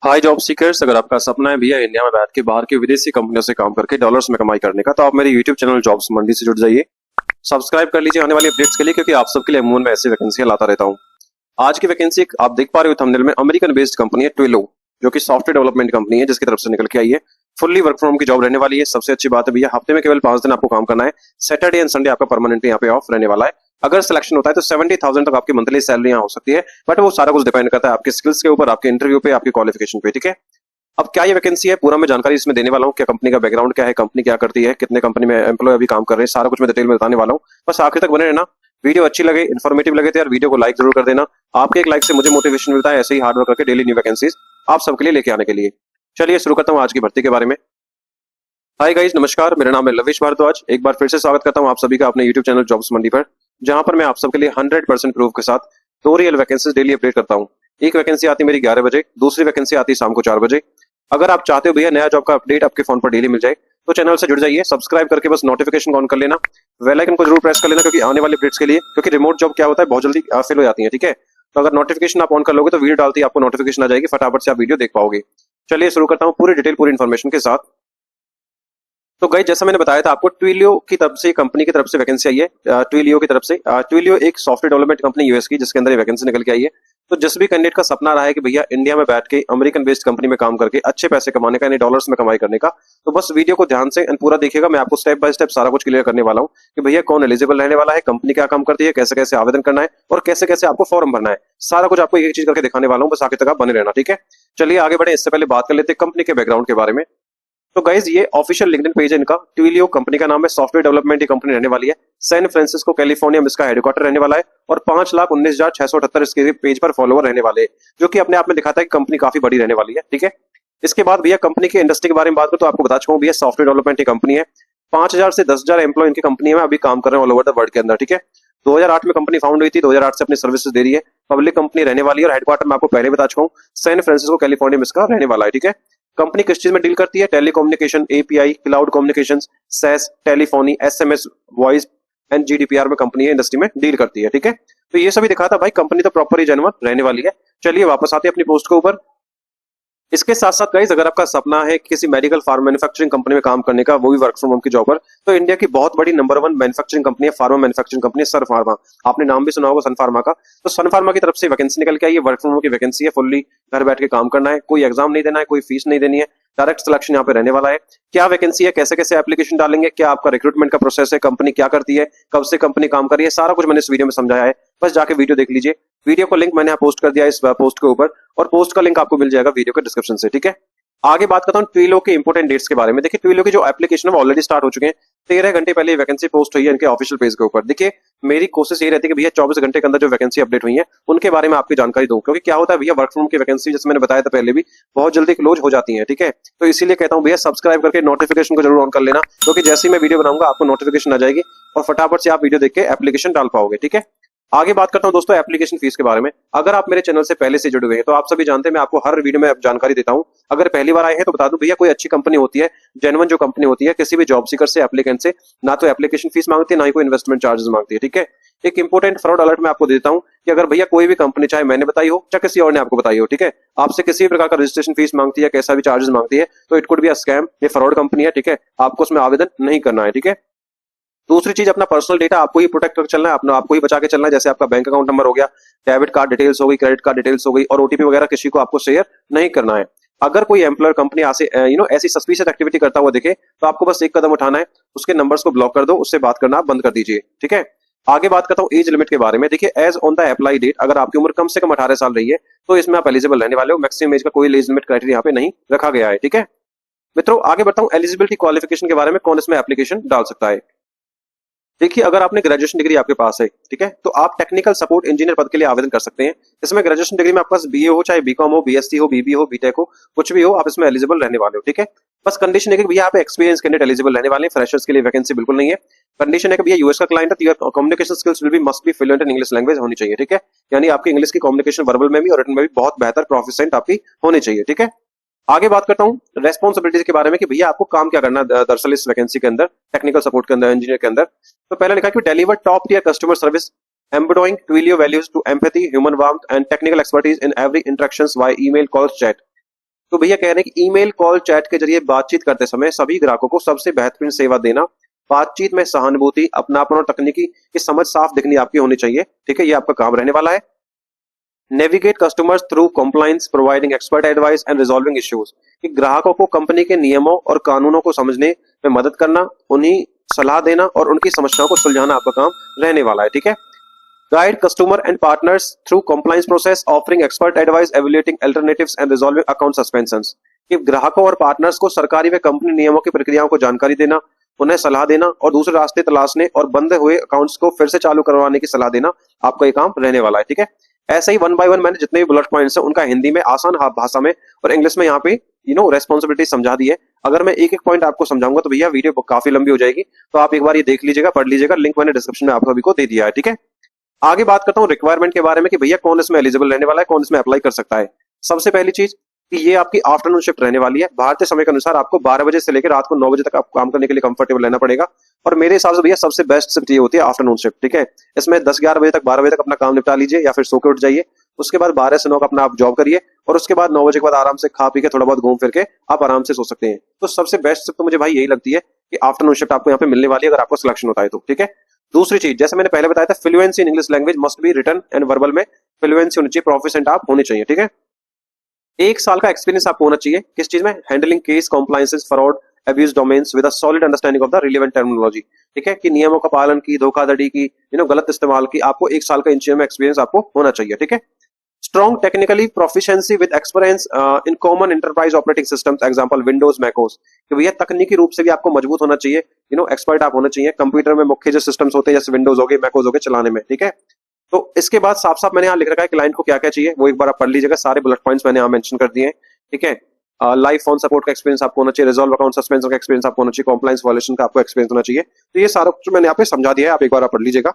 हाय job seekers, अगर आपका सपना है भैया इंडिया में बैठ के बाहर की विदेशी कंपनियों से काम करके डॉलर्स में कमाई करने का, तो आप मेरे यूट्यूब चैनल जॉब्स मंडी से जुड़ जाइए। सब्सक्राइब कर लीजिए आने वाली अपडेट्स के लिए, क्योंकि आप सबके लिए अमूमन में ऐसी वैकेंसियां लाता रहता हूँ। आज की वैकेंसी आप देख पा रहे हो थंबनेल में, अमेरिकन बेस्ड कंपनी है ट्विलो, जो कि सॉफ्टवेयर डेवलपमेंट कंपनी है जिसकी तरफ से निकल के आई है। फुल्ली वर्क फ्रॉम की जॉब रहने वाली है। सबसे अच्छी बात है भैया, हफ्ते में केवल 5 दिन आपको काम करना है। सैटरडे एंड संडे आपका परमानेंट यहाँ पे ऑफ रहने वाला है। अगर सिलेक्शन होता है तो 70,000 तक आपकी मंथली सैलरी यहाँ हो सकती है, बट वो सारा कुछ डिपेंड करता है आपके स्किल्स के ऊपर, आपके इंटरव्यू पे, आपकी क्वालिफिकेशन पे। ठीक है, अब क्या ये वैकेंसी है, पूरा मैं जानकारी इसमें देने वाला हूँ। क्या कंपनी का बैकग्राउंड क्या है, कंपनी क्या करती है, कितने कंपनी में एम्प्लॉय अभी काम कर रहे हैं, सारा कुछ मैं डिटेल में बताने वाला हूँ। बस आखिर तक बने रहना। वीडियो अच्छी लगे, इन्फॉर्मेटिव लगे तो यार वीडियो को लाइक जरूर कर देना। आपके एक लाइक से मुझे मोटिवेशन मिलता है ऐसे ही हार्ड वर्क करके डेली न्यू वैकेंसीज आप सबके लिए लेके आने के लिए। चलिए शुरू करता हूँ आज की भर्ती के बारे में। हाय गाइस, नमस्कार, मेरा नाम है लवेश भारद्वाज। एक बार फिर से स्वागत करता हूँ आप सभी का अपने यूट्यूब चैनल जॉब्स मंडी पर, जहां पर मैं आप सबके लिए 100% प्रूफ के साथ 2 रियल वैकेंसीज डेली अपडेट करता हूँ। एक वैकेंसी आती है मेरी 11 बजे, दूसरी वैकेंसी आती है शाम को 4 बजे। अगर आप चाहते हो भैया नया जॉब का अपडेट आपके फोन पर डेली मिल जाए, तो चैनल से जुड़ जाइए। सब्सक्राइब करके बस नोटिफिकेशन ऑन कर लेना, बेल आइकन को जरूर प्रेस कर लेना, क्योंकि आने वाले अपडेट्स के लिए, क्योंकि रिमोट जॉब क्या होता है बहुत जल्दी फिल हो जाती है। ठीक है, तो अगर नोटिफिकेशन आप ऑन कर लोगे तो वीडियो डालती है आपको नोटिफिकेशन आ जाएगी, फटाफट से आप वीडियो देख पाओगे। चलिए शुरू करता हूँ पूरी डिटेल पूरी इन्फॉर्मेशन के साथ। तो गाइस, जैसा मैंने बताया था आपको, ट्विलियो की तरफ से, कंपनी की तरफ से वैकेंसी आई है। ट्विलियो की तरफ से, ट्विलियो एक सॉफ्टवेयर डेवलपमेंट कंपनी यूएस की, जिसके अंदर ये वैकेंसी निकल के आई है। तो जिस भी कैंडिडेट का सपना रहा है कि भैया इंडिया में बैठ के अमेरिकन बेस्ड कंपनी में काम करके अच्छे पैसे कमाने का, यानी डॉलर्स में कमाई करने का, तो बस वीडियो को ध्यान से पूरा देखिएगा। मैं आपको स्टेप बाय स्टेप सारा कुछ क्लियर करने वाला हूँ कि भैया कौन एलिजिबल रहने वाला है, कंपनी क्या काम करती है, कैसे कैसे आवेदन करना है और कैसे कैसे आपको फॉर्म भरना है। सारा कुछ आपको एक चीज करके दिखाने वाला हूँ, बस आगे तक आप बने रहना। ठीक है, चलिए आगे बढ़े। इससे पहले बात कर लेते हैं कंपनी के बैकग्राउंड के बारे में। तो गाइज, ये ऑफिशियल लिंक्डइन पेज है इनका। ट्विलियो कंपनी का नाम है, सॉफ्टवेयर डेवलपमेंट की कंपनी रहने वाली है। सैन फ्रांसिस्को कैलिफोर्निया में इसका हेडक्वार्टर रहने वाला है, और 5,19,678 इसके पेज पर फॉलोवर रहने वाले हैं, जो कि अपने आप में दिखाता है कि कंपनी काफी बड़ी रहने वाली है। ठीक है, इसके बाद भैया कंपनी के इंडस्ट्री के बारे में बात करूं तो आपको बता चुका हूं भैया, सॉफ्टवेयर डेवलपमेंट की कंपनी है। 5,000 से 10,000 एम्प्लॉय इनकी कंपनी में अभी काम कर रहे हैं ऑल ओवर द वर्ल्ड के अंदर। ठीक है, 2008 में कंपनी फाउंड हुई थी, 2008 से अपनी सर्विसेज दे रही है। पब्लिक कंपनी रहने वाली है, और हेडक्वार्टर मैं आपको पहले बता चुका हूँ सैन फ्रांसिस्को कैलिफोर्निया में इसका रहने वाला है। ठीक है, कंपनी किस चीज में डील करती है? Telecommunication, API, cloud communication, SaaS, telephony, SMS, voice and GDPR में कंपनी है इंडस्ट्री में डील करती है। ठीक है, तो ये सभी दिखा था भाई, कंपनी तो प्रॉपर ही जेन्युइन रहने वाली है। चलिए वापस आते हैं अपनी पोस्ट के ऊपर। इसके साथ साथ गाइज, अगर आपका सपना है कि किसी मेडिकल फार्म मैन्युफैक्चरिंग कंपनी में काम करने का, वो भी वर्क फ्रॉम होम की जॉब पर, तो इंडिया की बहुत बड़ी नंबर 1 मैन्युफैक्चरिंग कंपनी है, फार्मा मैन्युफैक्चरिंग कंपनी है, सन फार्मा। आपने नाम भी सुना होगा सन फार्मा का। तो सन फार्मा की तरफ से वैकेंसी निकल के आई है, वर्क फ्रॉम होम की वैकेंसी है। फुल्ली घर बैठ के काम करना है, कोई एग्जाम नहीं देना है, कोई फीस नहीं देनी है, डायरेक्ट सिलेक्शन यहाँ पे रहने वाला है। क्या वैकेंसी है, कैसे कैसे एप्लीकेशन डालेंगे, क्या आपका रिक्रूटमेंट का प्रोसेस है, कंपनी क्या करती है, कब से कंपनी काम कर रही है, सारा कुछ मैंने इस वीडियो में समझाया है। बस जाके वीडियो देख लीजिए। वीडियो को लिंक मैंने यहाँ पोस्ट कर दिया इस पोस्ट के ऊपर, और पोस्ट का लिंक आपको मिल जाएगा वीडियो के डिस्क्रिप्शन से। ठीक है, आगे बात करता हूँ ट्विलो के इंपोर्टेंट डेट्स के बारे में। देखिए, ट्विलो की जो एप्लीकेशन है वो ऑलरेडी स्टार्ट हो चुके हैं। 13 घंटे पहले वैकेंसी पोस्ट हुई है इनके ऑफिशियल पेज के ऊपर। देखिए, मेरी कोशिश ये रहती है कि भैया 24 घंटे के अंदर जो वैकेंसी अपडेट हुई है उनके बारे में आपकी जानकारी दूं, क्योंकि क्या होता है भैया, वर्क फ्रॉम की वैकेंसी जैसे मैंने बताया था पहले भी, बहुत जल्दी क्लोज हो जाती है। ठीक है, तो इसीलिए कहता हूँ भैया सब्सक्राइब करके नोटिफिकेशन को जरूर ऑन कर लेना, क्योंकि जैसे ही मैं वीडियो बनाऊंगा आपको नोटिफिकेशन आ जाएगी, और फटाफट से आप वीडियो देख के एप्लीकेशन डाल पाओगे। ठीक है, आगे बात करता हूं दोस्तों एप्लीकेशन फीस के बारे में। अगर आप मेरे चैनल से पहले से जुड़े हुए हैं तो आप सभी जानते हैं मैं आपको हर वीडियो में जानकारी देता हूं। अगर पहली बार आए हैं तो बता दूं भैया, कोई अच्छी कंपनी होती है, जेन्युइन जो कंपनी होती है, किसी भी जॉब सीकर से, एप्लीकेंट से, ना तो एप्लीकेशन फीस मांगती है, ना ही कोई इन्वेस्टमेंट चार्जेस मांगती है। ठीक है, एक इंपोर्टेंट फ्रॉड अलर्ट मैं आपको देता हूं कि अगर भैया कोई भी कंपनी, चाहे मैंने बताई हो चाहे किसी और ने आपको बताई हो, ठीक है, आपसे किसी भी प्रकार का रजिस्ट्रेशन फीस मांगती है, कैसा भी चार्जेस मांगती है, तो it could be a scam, ये फ्रॉड कंपनी है। ठीक है, आपको उसमें आवेदन नहीं करना है। ठीक है, दूसरी चीज, अपना पर्सनल डेटा आपको ही प्रोटेक्ट करके चलना है, अपना आपको ही बचा के चलना है। जैसे आपका बैंक अकाउंट नंबर हो गया, डेबिट कार्ड डिटेल्स हो गई, क्रेडिट कार्ड डिटेल्स हो गई, और ओटीपी वगैरह किसी को आपको शेयर नहीं करना है। अगर कोई एम्प्लॉयर कंपनी ऐसी सस्पिशियस एक्टिविटी करता हुआ दिखे, तो आपको बस एक कदम उठाना है, उसके नंबर्स को ब्लॉक कर दो, उससे बात करना आप बंद कर दीजिए। ठीक है, आगे बात करता हूँ एज लिमिट के बारे में। देखिए, age on the apply date, अगर आपकी उम्र कम से कम 18 साल रही है तो इसमें आप एलिजिबल रहने वाले हो। मैक्सिमम एज का कोई एज लिमिट क्राइटेरिया यहाँ पे नहीं रखा गया है। ठीक है मित्रों, आगे बढ़ता हूँ एलिजिबिलिटी क्वालिफिकेशन के बारे में, कौन इसमें एप्लीकेशन डाल सकता है। देखिए, अगर आपने ग्रेजुएशन डिग्री आपके पास है, ठीक है, तो आप टेक्निकल सपोर्ट इंजीनियर पद के लिए आवेदन कर सकते हैं। इसमें ग्रेजुएशन डिग्री में आपके पास बीए हो, चाहे बीकॉम हो, बीएससी हो, बीबी हो, बीटेक हो, कुछ भी हो, आप इसमें एलिजिबल रहने वाले हो। ठीक है, बस कंडीशन है कि भैया आप एक्सपीरियंस कैंडिडेट एलिजिबल रहने वाले हैं, फ्रेशर्स के लिए वैकेंसी बिल्कुल नहीं है। कंडीशन है कि भैया यूएस का क्लाइंट है, तो communication skills will be must be fluent in English language होनी चाहिए। ठीक है, यानी आपकी इंग्लिश की कम्युनिकेशन वर्बल में भी और रिटन में भी बहुत बेहतर प्रोफिशिएंट आपकी होनी चाहिए। ठीक है, आगे बात करता हूं रेस्पॉन्सिबिलिटीज के बारे में कि भैया आपको काम क्या करना है दरअसल इस वैकेंसी के अंदर, टेक्निकल सपोर्ट के अंदर, इंजीनियर के अंदर। तो पहले लिखा कि deliver top tier customer service embodying Twilio values to empathy, human warmth and technical expertise in every interactions via email, calls, chat। तो भैया कह रहे हैं कि ईमेल, कॉल, चैट के जरिए बातचीत करते समय सभी ग्राहकों को सबसे बेहतरीन सेवा देना, बातचीत में सहानुभूति, अपनापन और तकनीकी की समझ साफ दिखनी आपकी होनी चाहिए। ठीक है, ये आपका काम रहने वाला है। Navigate customers through compliance, providing expert advice and resolving issues, कि ग्राहकों को कंपनी के नियमों और कानूनों को समझने में मदद करना, उन्हीं सलाह देना और उनकी समस्याओं को सुलझाना आपका काम रहने वाला है। ठीक है, guide customer and partners through compliance process, offering expert advice, evaluating alternatives and resolving account suspensions, कि ग्राहकों और पार्टनर्स को सरकारी व कंपनी नियमों की प्रक्रियाओं को जानकारी देना, उन्हें सलाह देना और दूसरे रास्ते तलाशने और बंद हुए अकाउंट्स को फिर से चालू करवाने की सलाह देना आपका ये काम रहने वाला है। ठीक है, ऐसे ही वन बाय वन मैंने जितने भी बुलेट पॉइंट्स हैं उनका हिंदी में आसान भाषा में और इंग्लिश में यहाँ पे रेस्पॉन्सिबिलिटी समझा दी है। अगर मैं एक एक पॉइंट आपको समझाऊंगा तो भैया वीडियो काफी लंबी हो जाएगी, तो आप एक बार ये देख लीजिएगा, पढ़ लीजिएगा, लिंक मैंने डिस्क्रिप्शन में आप सभी को दे दिया है। ठीक है, आगे बात करता हूँ रिक्वायरमेंट के बारे में कि भैया कौन इसमें एलिजिबल रहने वाला है, कौन इसमें अप्लाई कर सकता है। सबसे पहली चीज कि ये आपकी आफ्टरनून शिफ्ट रहने वाली है। भारतीय समय के अनुसार आपको 12 बजे से लेकर रात को 9 बजे तक आपको काम करने के लिए कंफर्टेबल रहना पड़ेगा, और मेरे हिसाब से भैया सबसे बेस्ट शिफ्ट ये होती है आफ्टरनून शिफ्ट। ठीक है, इसमें 10-11 बजे तक, 12 बजे तक अपना काम निपटा लीजिए या फिर सो के उठ जाइए। उसके बाद 12 से 9 का अपना आप जॉब करिए और उसके बाद 9 बजे के बाद आराम से खा पी के थोड़ा बहुत घूम फिर के आप आराम से सो सकते हैं। तो सबसे बेस्ट शिफ्ट तो मुझे भाई यही लगती है कि आफ्टरनून शिफ्ट आपको यहाँ पे मिलने वाली है अगर आपको सिलेक्शन होता है तो। ठीक है, दूसरी चीज जैसे मैंने पहले बताया था, fluency in English language must be written and verbal में फ्लुएंसी होनी चाहिए, प्रोफिशिएंट आप होने चाहिए। ठीक है, 1 साल का एक्सपीरियंस आपको होना चाहिए किस चीज में, handling case, compliances, fraud, abuse domains with a solid understanding of the relevant terminology. ठीक है, कि नियमों का पालन की, धोखाधड़ी की, गलत इस्तेमाल की, आपको 1 साल का इन चीजों में एक्सपीरियंस आपको होना चाहिए। ठीक है, strong technically proficiency with experience in common enterprise operating systems, example Windows, macOS, कि भैया तकनीकी रूप से भी आपको मजबूत होना चाहिए, एक्सपर्ट आप होना चाहिए कंप्यूटर में मुख्य जो सिस्टम्स होते हैं जैसे विंडोज हो गए, मैकोस हो गए चलाने में। ठीक है, तो इसके बाद साफ साफ मैंने यहाँ लिख रखा है क्लाइंट को क्या क्या चाहिए, वो एक बार आप पढ़ लीजिएगा, सारे बुलेट पॉइंट्स मैंने यहाँ मेंशन कर दिए हैं। ठीक है, लाइव फोन सपोर्ट का एक्सपीरियंस आपको होना चाहिए, रिजॉल्व अकाउंट सस्पेंशन का एक्सपीरियंस आपको होना चाहिए, कॉम्प्लायंस वायलेशन का आपको एक्सपीरियंस होना चाहिए। तो ये सारा कुछ मैंने यहाँ पे समझा दिया है, आप एक बार आप पढ़ लीजिएगा।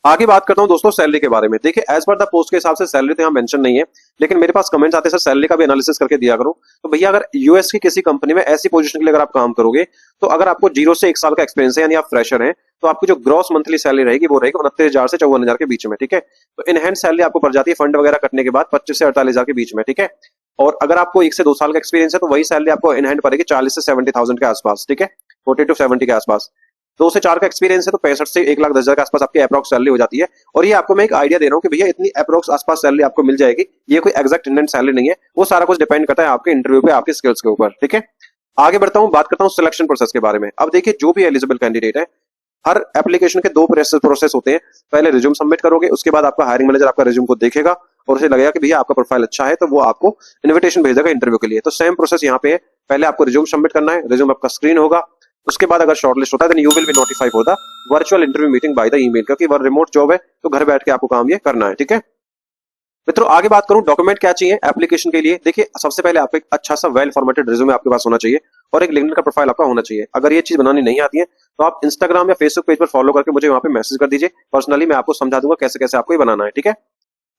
आगे बात करता हूं दोस्तों सैलरी के बारे में। देखिए एज पर द पोस्ट के हिसाब से सैलरी तो यहाँ मेंशन नहीं है, लेकिन मेरे पास कमेंट्स आते हैं सर सैलरी का भी एनालिसिस करके दिया करो। तो भैया अगर यूएस की किसी कंपनी में ऐसी पोजीशन के लिए अगर आप काम करोगे तो अगर आपको 0 से 1 साल का एक्सपीरियंस है यानी आप फ्रेशर हैं, तो आपकी जो ग्रॉस मंथली सैलरी रहेगी वो रहेगी 29,000 से 54,000 के बीच में। ठीक है, तो इन हैंड सैलरी आपको पड़ जाती है फंड वगैरह कटने के बाद 25 से 48,000 के बीच में। ठीक है, और अगर आपको 1 से 2 साल का एक्सपीरियंस है तो वही सैलरी आपको इन हैंड पड़ेगी 40 से 70,000 के आसपास। ठीक है, 40 to 70 के आसपास। 2 से 4 का एक्सपीरियंस है तो 65 से 1,10,000 के आसपास आपकी अप्रॉक्स सैलरी हो जाती है। और ये आपको मैं एक आइडिया दे रहा हूँ कि भैया इतनी अप्रॉक्स आसपास सैलरी आपको मिल जाएगी, ये कोई एग्जैक्ट इंडियन सैलरी नहीं है, वो सारा कुछ डिपेंड करता है आपके इंटरव्यू पे, आपके स्किल्स के ऊपर। ठीक है, आगे बढ़ता हूँ, बात करता हूँ सिलेक्शन प्रोसेस के बारे में। अब देखिए जो भी एलिजिबल कैंडिडेट है, हर एप्लीकेशन के 2 प्रोसेस होते हैं। पहले रिज्यूम सबमिट करोगे, उसके बाद आपका हायरिंग मैनेजर आपका रिज्यूम को देखेगा और उसे लगेगा कि भैया आपका प्रोफाइल अच्छा है तो वो आपको इन्विटेशन भेजेगा इंटरव्यू के लिए। तो सेम प्रोसेस यहाँ पे है, पहले आपको रिज्यूम सबमिट करना है, रिज्यूम आपका स्क्रीन होगा, उसके बाद अगर शॉर्टलिस्ट होता है then you will be notified for the virtual interview meeting by the email, क्योंकि वो रिमोट जॉब है तो घर बैठ के आपको काम ये करना है। ठीक है मित्रों, आगे बात करूं डॉक्यूमेंट क्या चाहिए एप्लीकेशन के लिए। देखिए सबसे पहले आपको एक अच्छा सा वेल फॉर्मेटेड रिज्यूमे आपके पास होना चाहिए और एक लिंक्डइन का प्रोफाइल आपका होना चाहिए। अगर ये चीज बनानी नहीं आती है तो आप इंस्टाग्राम या फेसबुक पेज पर फॉलो करके मुझे वहां पे मैसेज कर दीजिए, पर्सनली मैं आपको समझा दूंगा कैसे कैसे आपको ये बनाना है। ठीक है,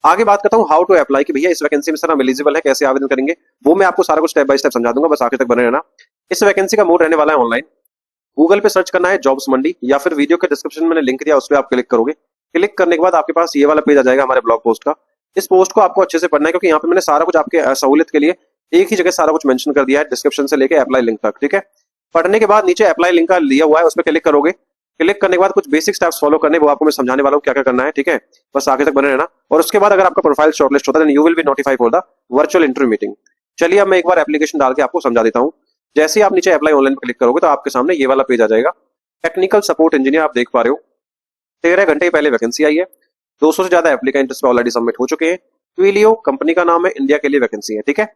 आगे बात करता हूं हाउ टू अप्लाई, कि भैया इस वैकेंसी में सर हम एलिजिबल है, कैसे आवेदन करेंगे, वो मैं आपको सारा कुछ स्टेप बाय स्टेप समझा दूंगा, बस आखिर तक बने रहना। इस वैकेंसी का मोड रहने वाला है ऑनलाइन। गूगल पे सर्च करना है जॉब्स मंडी, या फिर वीडियो के डिस्क्रिप्शन में मैंने लिंक दिया उस पर आप क्लिक करोगे। क्लिक करने के बाद आपके पास ये वाला पेज आ जाएगा हमारे ब्लॉग पोस्ट का। इस पोस्ट को आपको अच्छे से पढ़ना है क्योंकि यहाँ पे मैंने सारा कुछ आपके सहूलियत के लिए एक ही जगह सारा कुछ मेंशन कर दिया है, डिस्क्रिप्शन से लेके अप्लाई लिंक तक। ठीक है, पढ़ने के बाद नीचे अप्लाई लिंक का लिया हुआ है, उस पर क्लिक करोगे। क्लिक करने के बाद कुछ बेसिक स्टेप्स फॉलो करने, वो आपको मैं समझाने वाला हूँ क्या क्या करना है। ठीक है, बस आगे तक बने रहना। और उसके बाद अगर आपका प्रोफाइल शॉर्टलिस्ट होता है you will be notified for the virtual interview meeting. चलिए अब मैं एक बार एप्लीकेशन डाल के आपको समझा देता हूँ। जैसे ही आप नीचे अप्लाई ऑनलाइन पर क्लिक करोगे तो आपके सामने ये वाला पेज आ जाएगा। टेक्निकल सपोर्ट इंजीनियर आप देख पा रहे हो, 13 घंटे पहले वैकेंसी आई है, 200 से ज्यादा एप्लीकेंट इस पे ऑलरेडी सबमिट हो चुके हैं। ट्विलियो कंपनी का नाम है, इंडिया के लिए वैकेंसी है। ठीक है,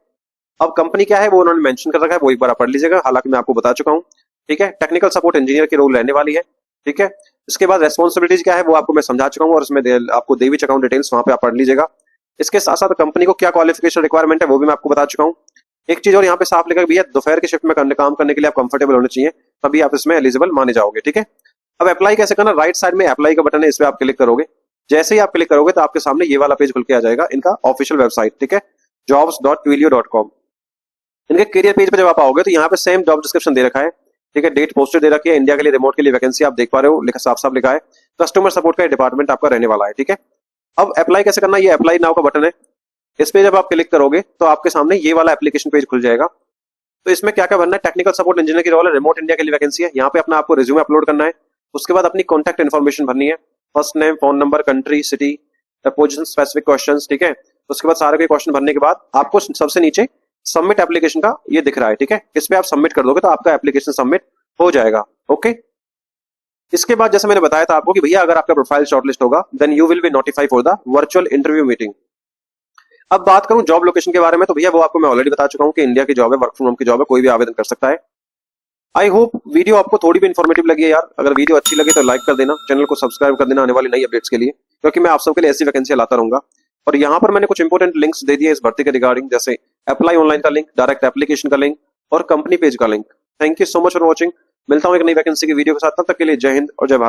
अब कंपनी क्या है वो उन्होंने मेंशन कर रखा है, वो एक बार आप पढ़ लीजिएगा, हालांकि मैं आपको बता चुका हूं। ठीक है, टेक्निकल सपोर्ट इंजीनियर की रोल रहने वाली है। ठीक है, इसके बाद रेस्पॉन्सिबिलिटीज क्या है वो आपको मैं समझा चुका हूं और इसमें आपको दे भी चुका हूं डिटेल्स, वहां पे आप पढ़ लीजिएगा। इसके साथ साथ कंपनी को क्या क्वालिफिकेशन रिक्वायरमेंट है वो भी मैं आपको बता चुका हूं। एक चीज और यहाँ पे साफ लिखा है भैया दोपहर के शिफ्ट में काम करने के लिए आप कंफर्टेबल होने चाहिए, तभी आप इसमें एलिजिबल माने जाओगे। ठीक है, अब अप्लाई कैसे करना, राइट साइड में अप्लाई का बटन है, इस पे आप क्लिक करोगे। जैसे ही आप क्लिक करोगे तो आपके सामने ये वाला पेज खुल के आ जाएगा, इनका ऑफिशियल वेबसाइट। ठीक है, jobs.twilio.com। इनके करियर पेज पे जब आप आओगे तो यहाँ पे सेम जॉब डिस्क्रिप्शन दे रखा है। ठीक है, डेट पोस्टेड दे रखी है, इंडिया के लिए रिमोट के लिए वैकेंसी आप देख पा रहे हो, लिखा साफ साफ लिखा है। कस्टमर सपोर्ट का डिपार्टमेंट आपका रहने वाला है। ठीक है, अब अप्लाई कैसे करना, ये अप्लाई नाउ का बटन है, इस पे जब आप क्लिक करोगे तो आपके सामने ये वाला एप्लीकेशन पेज खुल जाएगा। तो इसमें क्या क्या भरना है, टेक्निकल सपोर्ट इंजीनियर की रोल है, रिमोट इंडिया के लिए वैकेंसी है। यहाँ पे अपना आपको रिज्यूमे अपलोड करना है। उसके बाद अपनी कॉन्टैक्ट इन्फॉर्मेशन भरनी है, first name, phone number, country, city, position, specific questions, ठीक है। उसके बाद सारे के क्वेश्चन भरने के बाद आपको सबसे नीचे सबमिट एप्लीकेशन का ये दिख रहा है, ठीक है। इस पे आप सबमिट कर दोगे तो आपका एप्लीकेशन सबमिट हो जाएगा। ओके, इसके बाद जैसे मैंने बताया था आपको कि भैया अगर आपका प्रोफाइल शॉर्टलिस्ट होगा then you will be notified for the virtual interview meeting. अब बात करूं जॉब लोकेशन के बारे में, तो भैया वो आपको मैं ऑलरेडी बता चुका हूं कि इंडिया की जॉब है, वर्क फ्रॉम होम की जॉब है, कोई भी आवेदन कर सकता है। आई होप वीडियो आपको थोड़ी भी इन्फॉर्मेटिव लगी है यार। अगर वीडियो अच्छी लगे तो लाइक कर देना, चैनल को सब्सक्राइब कर देना आने वाली नई अपडेट्स के लिए, क्योंकि मैं आप सबके लिए ऐसी वैकेंसी लाता रहूंगा। और यहाँ पर मैंने कुछ इंपॉर्टेंट लिंक्स दे दिए इस भर्ती के रिगार्डिंग, जैसे अप्लाई ऑनलाइन का लिंक, डायरेक्ट एप्लीकेशन का लिंक और कंपनी पेज का link. Thank you so much for watching. मिलता हूं एक नई वैकेंसी की वीडियो के साथ, तब तक के लिए जय हिंद और जय भारत।